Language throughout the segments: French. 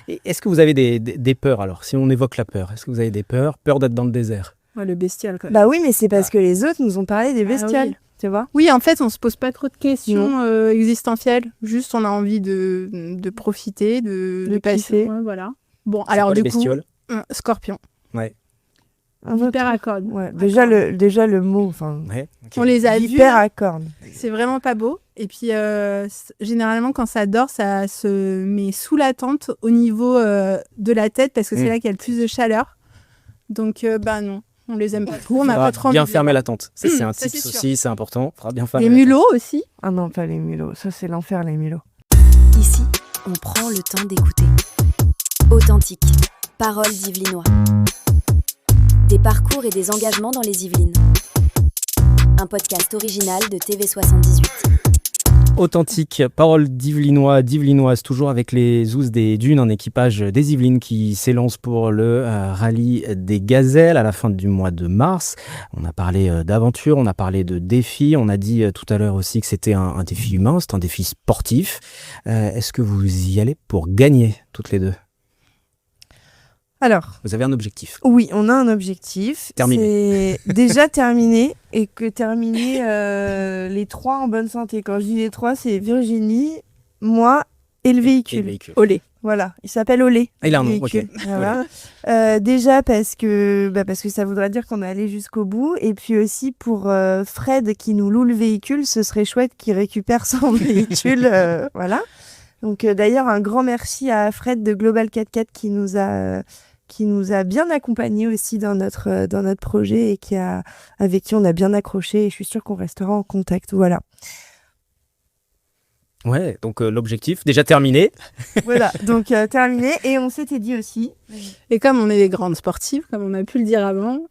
Et est-ce que vous avez des peurs alors? Si on évoque la peur, est-ce que vous avez des peurs? Peur d'être dans le désert? Ouais, le bestial, quand même. Bah oui, mais c'est parce que les autres nous ont parlé des bestioles, oui. tu vois. Oui, en fait, on se pose pas trop de questions existentielles. Juste, on a envie de profiter, de passer. kiffer. Ouais, voilà. Bon, C'est alors quoi les du coup, bestioles? scorpion. Ouais. Un autre. Hyper à cornes. Ouais, déjà le mot, enfin, Ouais. Ok. On les a vus. hyper à cornes. C'est vraiment pas beau. Et puis, généralement, quand ça dort, ça se met sous la tente au niveau de la tête parce que c'est là qu'il y a le plus de chaleur. Donc, bah non, on les aime pas trop. On n'a Faudra pas trop envie bien de les fermer voir. la tente. Ça, c'est un Ça, tips c'est sûr. aussi, c'est important. Faudra bien fermer Les la tente. mulots aussi. Ah non, pas les mulots. Ça, c'est l'enfer, les mulots. Ici, on prend le temps d'écouter. Authentique, parole d'Yvelinois. Des parcours et des engagements dans les Yvelines. Un podcast original de TV78. Authentique, parole d'Yvelinoise, toujours avec les Zouz des Dunes, un équipage des Yvelines qui s'élance pour le rallye des gazelles à la fin du mois de mars. On a parlé d'aventure, on a parlé de défis, on a dit tout à l'heure aussi que c'était un défi humain, c'est un défi sportif. Est-ce que vous y allez pour gagner toutes les deux? Alors, Vous avez un objectif? oui, on a un objectif. Terminé. C'est déjà terminé et que terminer les trois en bonne santé. Quand je dis les trois, c'est Virginie, moi et le Et véhicule. le véhicule. Olé. Voilà, il s'appelle Olé. Ah, il a un le nom, ok. véhicule. Voilà. Déjà parce que ça voudrait dire qu'on est allé jusqu'au bout. Et puis aussi pour Fred qui nous loue le véhicule, ce serait chouette qu'il récupère son véhicule. Voilà. Donc d'ailleurs, un grand merci à Fred de Global 4x4 qui nous a bien accompagnés aussi dans notre projet et avec qui on a bien accroché. Et je suis sûre qu'on restera en contact. Voilà. Ouais, donc l'objectif déjà terminé. Voilà, donc terminé. Et on s'était dit aussi. Et comme on est des grandes sportives, comme on a pu le dire avant,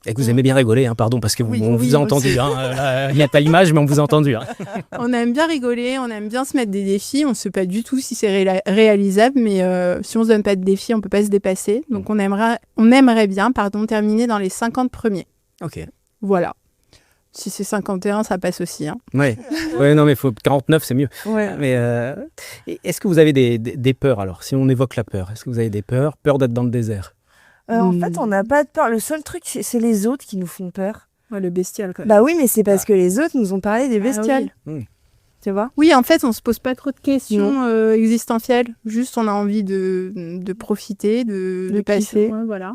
Et que vous aimez bien rigoler, hein, pardon, parce que Oui, on oui, vous a aussi. entendu. Hein, là, il n'y a pas l'image, mais on vous a entendu. Hein. on aime bien rigoler, on aime bien se mettre des défis. On ne sait pas du tout si c'est réalisable, mais si on ne se donne pas de défis, on ne peut pas se dépasser. Donc on aimerait bien terminer dans les 50 premiers. Ok. Voilà. Si c'est 51, ça passe aussi. Hein. Ouais. Ouais, non, mais 49, c'est mieux. Ouais. Mais est-ce que vous avez des peurs alors? Si on évoque la peur, est-ce que vous avez des peurs? Peur d'être dans le désert? En fait, on n'a pas de peur. Le seul truc, c'est les autres qui nous font peur. Ouais, le bestial, quand même. Bah oui, mais c'est parce que les autres nous ont parlé des bestioles. oui. Tu vois? Oui, en fait, on se pose pas trop de questions existentielles. Juste, on a envie de profiter, de passer. kiffer. Ouais, voilà.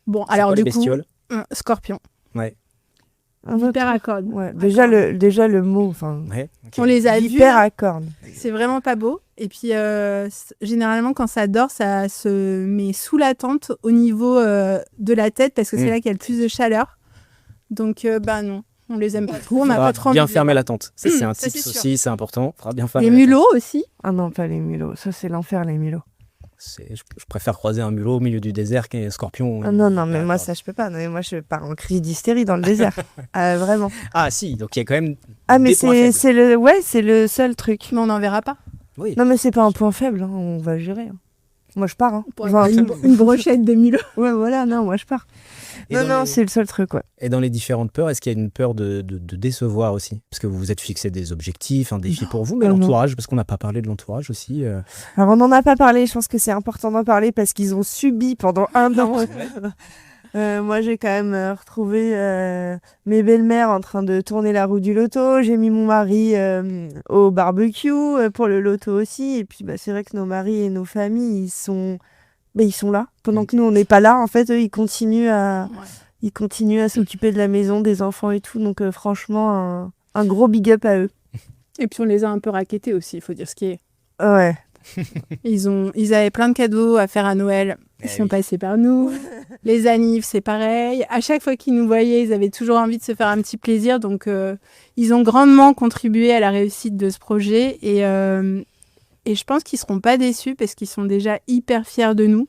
Bon, C'est alors quoi du les coup, bestioles? scorpion. Ouais. Un autre. Hyper à cornes. Ouais. Déjà le mot, enfin, Ouais. Ok. On les a vus. hyper à cornes. C'est vraiment pas beau. Et puis, généralement, quand ça dort, ça se met sous la tente au niveau de la tête parce que c'est là qu'il y a le plus de chaleur. Donc, bah non, on les aime pas trop. On n'a Faudra pas trop envie bien de les fermer voir. la tente. Ça, c'est un Ça, tips c'est sûr. aussi, c'est important. Faudra bien fermer Les la tente. mulots aussi. Ah non, pas les mulots. Ça, c'est l'enfer, les mulots. Je préfère croiser un mulot au milieu du désert qu'un scorpion. Ah non, mais moi, ça, je peux pas. Non, mais moi, je pars en crise d'hystérie dans le désert. Vraiment. Ah si, donc il y a quand même... Ah, mais Des points c'est le seul truc. Mais on n'en verra pas. Oui. Non, mais c'est pas un point faible. Hein. On va gérer. Hein. Moi, je pars. Hein. On pourrait Enfin, faire une brochette de mulots. Ouais, voilà. Non, moi, je pars. Et Non, dans les- c'est le seul truc, ouais. Et dans les différentes peurs, est-ce qu'il y a une peur de décevoir aussi? Parce que vous vous êtes fixé des objectifs, un défi pour vous, mais non. l'entourage, parce qu'on n'a pas parlé de l'entourage aussi. Alors, on n'en a pas parlé. Je pense que c'est important d'en parler parce qu'ils ont subi pendant un an. Moi, j'ai quand même retrouvé mes belles-mères en train de tourner la roue du loto. J'ai mis mon mari au barbecue pour le loto aussi. Et puis, c'est vrai que nos maris et nos familles, ils sont là. Pendant que nous, on n'est pas là, en fait, eux, ils continuent à s'occuper de la maison, des enfants et tout. Donc, franchement, un gros big up à eux. Et puis, on les a un peu rackettés aussi, il faut dire ce qui est. Ouais. Ils avaient plein de cadeaux à faire à Noël. Ils sont passés par nous. Les annives, c'est pareil. À chaque fois qu'ils nous voyaient, ils avaient toujours envie de se faire un petit plaisir. Donc, ils ont grandement contribué à la réussite de ce projet. Et je pense qu'ils ne seront pas déçus parce qu'ils sont déjà hyper fiers de nous.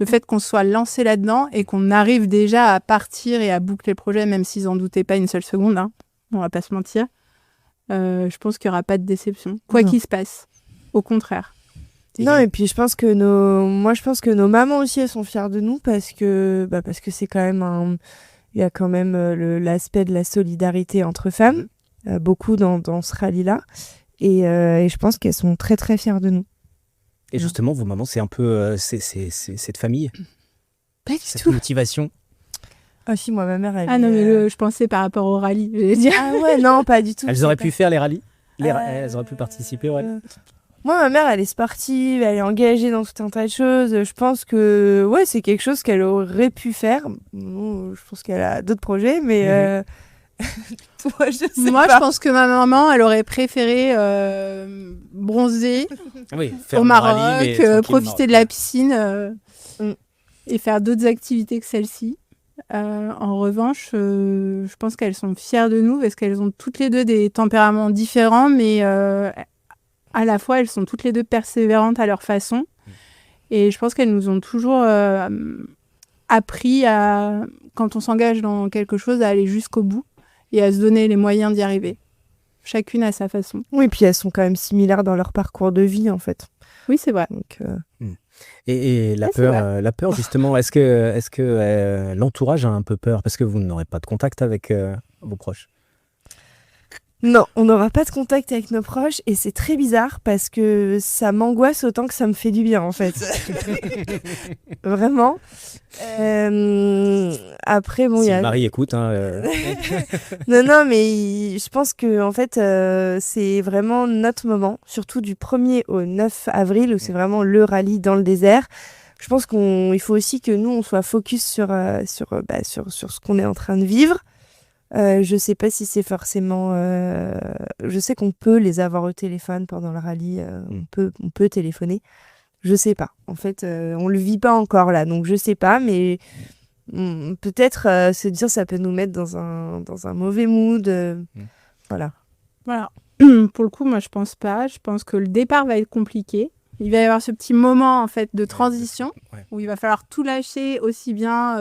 Le fait qu'on soit lancé là-dedans et qu'on arrive déjà à partir et à boucler le projet, même s'ils n'en doutaient pas une seule seconde, hein. On ne va pas se mentir. Je pense qu'il n'y aura pas de déception. Quoi Non. qu'il se passe. Au contraire. Non, et puis je pense que nos mamans aussi, elles sont fières de nous parce que c'est quand même il y a quand même l'aspect de la solidarité entre femmes, beaucoup dans ce rallye-là. Et je pense qu'elles sont très, très fières de nous. Et justement, vos mamans, c'est un peu c'est de famille, Pas du cette tout. motivation. Ah si, moi, ma mère, elle Ah non, mais je pensais par rapport au rallye. Je vais dire. Ah ouais, non, pas du tout. Elles auraient pu faire les rallyes. Euh, Elles auraient pu participer, ouais. Moi, ma mère, elle est sportive, elle est engagée dans tout un tas de choses. Je pense que ouais, c'est quelque chose qu'elle aurait pu faire. Bon, je pense qu'elle a d'autres projets, mais toi, je sais Moi, pas. je pense que ma maman, elle aurait préféré bronzer Oui, au faire le Maroc, rallye, mais tranquillement. profiter de la piscine Mm. et faire d'autres activités que celle-ci. En revanche, je pense qu'elles sont fières de nous parce qu'elles ont toutes les deux des tempéraments différents, mais à la fois, elles sont toutes les deux persévérantes à leur façon. Et je pense qu'elles nous ont toujours appris quand on s'engage dans quelque chose, à aller jusqu'au bout et à se donner les moyens d'y arriver. Chacune à sa façon. Oui, puis elles sont quand même similaires dans leur parcours de vie, en fait. Oui, c'est vrai. Donc, Et la Ouais, c'est la peur justement, est-ce que l'entourage a un peu peur parce que vous n'aurez pas de contact avec vos proches? non, on n'aura pas de contact avec nos proches et c'est très bizarre parce que ça m'angoisse autant que ça me fait du bien en fait. Vraiment. Après, bon, Si il y a... Marie écoute, hein, Non, mais je pense que en fait, c'est vraiment notre moment, surtout du 1er au 9 avril où c'est vraiment le rallye dans le désert. Je pense qu'il faut aussi que nous, on soit focus sur ce qu'on est en train de vivre. Je sais pas si c'est forcément. Je sais qu'on peut les avoir au téléphone pendant le rallye. On peut téléphoner. Je sais pas. En fait, on le vit pas encore là, donc je sais pas. Mais peut-être se dire ça peut nous mettre dans un mauvais mood. Voilà. Voilà. Pour le coup, moi, je pense pas. Je pense que le départ va être compliqué. Il va y avoir ce petit moment en fait de transition où il va falloir tout lâcher, aussi bien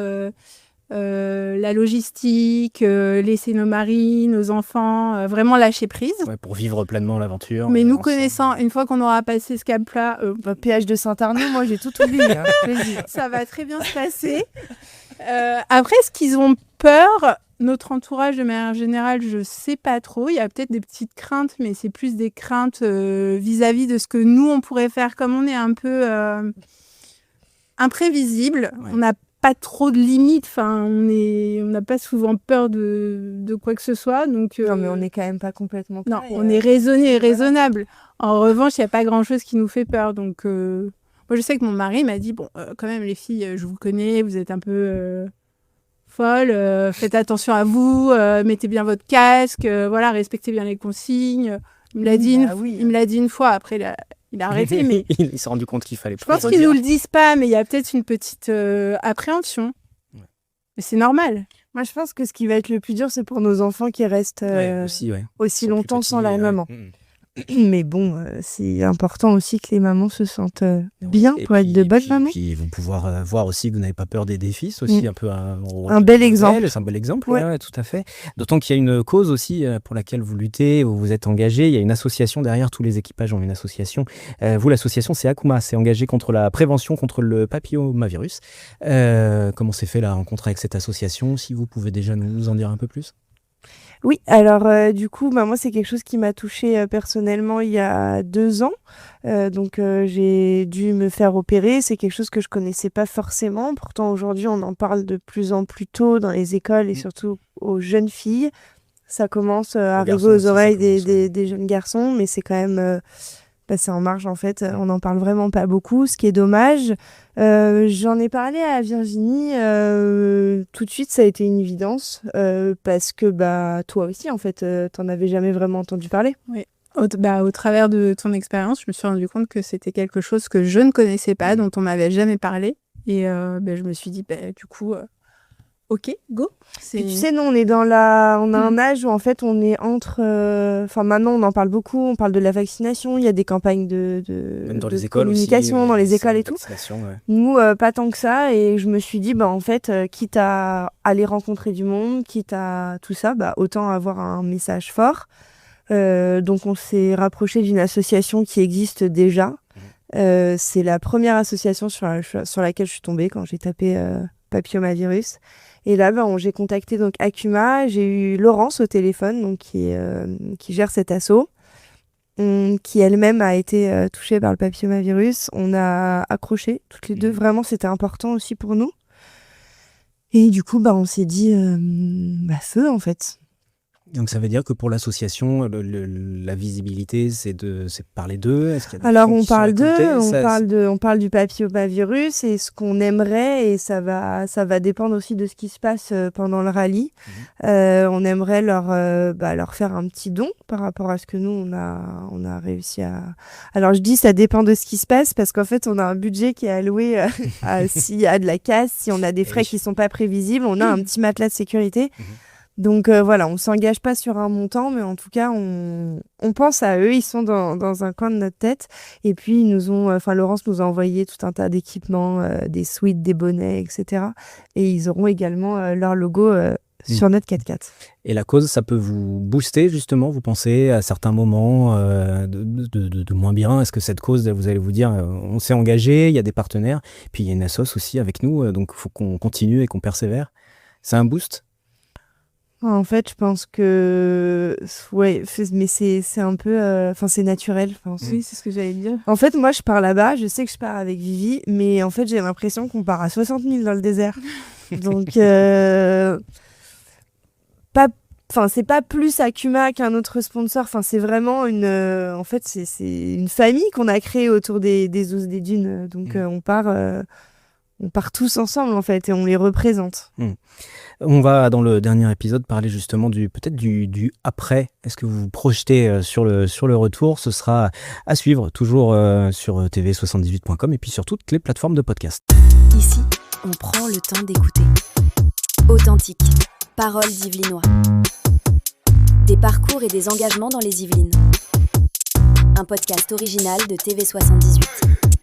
la logistique, laisser nos maris, nos enfants, vraiment lâcher prise. ouais, pour vivre pleinement l'aventure. Mais nous ensemble. connaissant, une fois qu'on aura passé ce cap-là, Péage de Saint-Arnaud, moi j'ai tout oublié. Hein, je te le dis. ça va très bien se passer. Après, est-ce qu'ils ont peur? Notre entourage, de manière générale, je sais pas trop. Il y a peut-être des petites craintes, mais c'est plus des craintes vis-à-vis de ce que nous, on pourrait faire. Comme on est un peu imprévisible, on n'a pas trop de limites. Enfin, on n'a pas souvent peur de quoi que ce soit. Donc, Non, mais on n'est quand même pas complètement. non, pareil, on est raisonné et raisonnable. En revanche, il n'y a pas grand-chose qui nous fait peur. Donc, moi, je sais que mon mari m'a dit, bon, quand même, les filles, je vous connais, vous êtes un peu folles, faites attention à vous, mettez bien votre casque, voilà, respectez bien les consignes. Il me l'a dit, il me l'a dit une fois, après, il a arrêté, mais il s'est rendu compte qu'il fallait je pense qu'ils nous le disent pas, mais il y a peut-être une petite appréhension. Ouais. Mais c'est normal. Moi, je pense que ce qui va être le plus dur, c'est pour nos enfants qui restent aussi, ouais. aussi Ils sont longtemps plus sans petits, leur ouais. maman. Mais bon, c'est important aussi que les mamans se sentent bien Et pour être de bonnes mamans. Puis ils vont pouvoir voir aussi que vous n'avez pas peur des défis, c'est aussi un peu Un bel exemple. C'est un bel exemple, Ouais. ouais, tout à fait. D'autant qu'il y a une cause aussi pour laquelle vous luttez, où vous êtes engagé. Il y a une association derrière, tous les équipages ont une association. Vous, l'association, c'est Akuma, c'est engagé contre la prévention contre le papillomavirus. Comment s'est fait la rencontre avec cette association? Si vous pouvez déjà nous en dire un peu plus. Oui, alors du coup, moi, c'est quelque chose qui m'a touchée personnellement il y a 2 ans. Donc, j'ai dû me faire opérer. C'est quelque chose que je connaissais pas forcément. Pourtant, aujourd'hui, on en parle de plus en plus tôt dans les écoles et surtout aux jeunes filles. Ça commence à arriver garçons aux aussi, ça oreilles commence, ouais. des jeunes garçons, mais c'est quand même... c'est en marge en fait, on n'en parle vraiment pas beaucoup, ce qui est dommage. J'en ai parlé à Virginie, tout de suite ça a été une évidence, parce que toi aussi en fait, t'en avais jamais vraiment entendu parler. Au travers de ton expérience, je me suis rendu compte que c'était quelque chose que je ne connaissais pas, dont on m'avait jamais parlé. Et je me suis dit, du coup, ok, go. Puis tu sais, nous on est on a un âge où en fait on est entre... maintenant on en parle beaucoup, on parle de la vaccination, il y a des campagnes Même dans de les écoles communication aussi, dans les écoles et tout. Ouais. Nous, pas tant que ça, et je me suis dit, en fait, quitte à aller rencontrer du monde, quitte à tout ça, autant avoir un message fort. Donc, on s'est rapproché d'une association qui existe déjà. C'est la première association sur laquelle je suis tombée quand j'ai tapé papillomavirus. Et là, j'ai contacté donc Akuma. J'ai eu Laurence au téléphone, donc qui gère cet asso. qui elle-même a été touchée par le papillomavirus. On a accroché toutes les deux. Vraiment, c'était important aussi pour nous. Et du coup, on s'est dit feu en fait. Donc ça veut dire que pour l'association, la visibilité, c'est par les deux. Est-ce qu'il y a des Alors fonds on qui sont parle récoltés on parle du papillomavirus et ce qu'on aimerait, et ça va dépendre aussi de ce qui se passe pendant le rallye. On aimerait leur faire un petit don par rapport à ce que nous on a réussi à. Alors je dis ça dépend de ce qui se passe parce qu'en fait on a un budget qui est alloué s'il y a de la casse, si on a des frais qui sont pas prévisibles, on a un petit matelas de sécurité. Donc voilà, on s'engage pas sur un montant, mais en tout cas, on pense à eux, ils sont dans un coin de notre tête. Et puis, Laurence nous a envoyé tout un tas d'équipements, des suites, des bonnets, etc. Et ils auront également leur logo sur notre 4x4. Et la cause, ça peut vous booster justement, vous pensez, à certains moments de moins bien. Est-ce que cette cause, vous allez vous dire, on s'est engagé, il y a des partenaires, puis il y a une assoce aussi avec nous, donc il faut qu'on continue et qu'on persévère. C'est un boost ? En fait, je pense que ouais, mais c'est un peu c'est naturel, je pense. Oui, c'est ce que j'allais dire. En fait, moi je pars là-bas, je sais que je pars avec Vivi, mais en fait, j'ai l'impression qu'on part à 60 000 dans le désert. Donc c'est pas plus Akuma qu'un autre sponsor, c'est vraiment c'est une famille qu'on a créée autour des Ouzes des Dunes. Donc on part tous ensemble en fait et on les représente. On va dans le dernier épisode parler justement du après. Est-ce que vous vous projetez sur le retour ? Ce sera à suivre toujours sur tv78.com et puis sur toutes les plateformes de podcast. Ici, on prend le temps d'écouter. Authentique, paroles d'Yvelinois. Des parcours et des engagements dans les Yvelines. Un podcast original de TV78.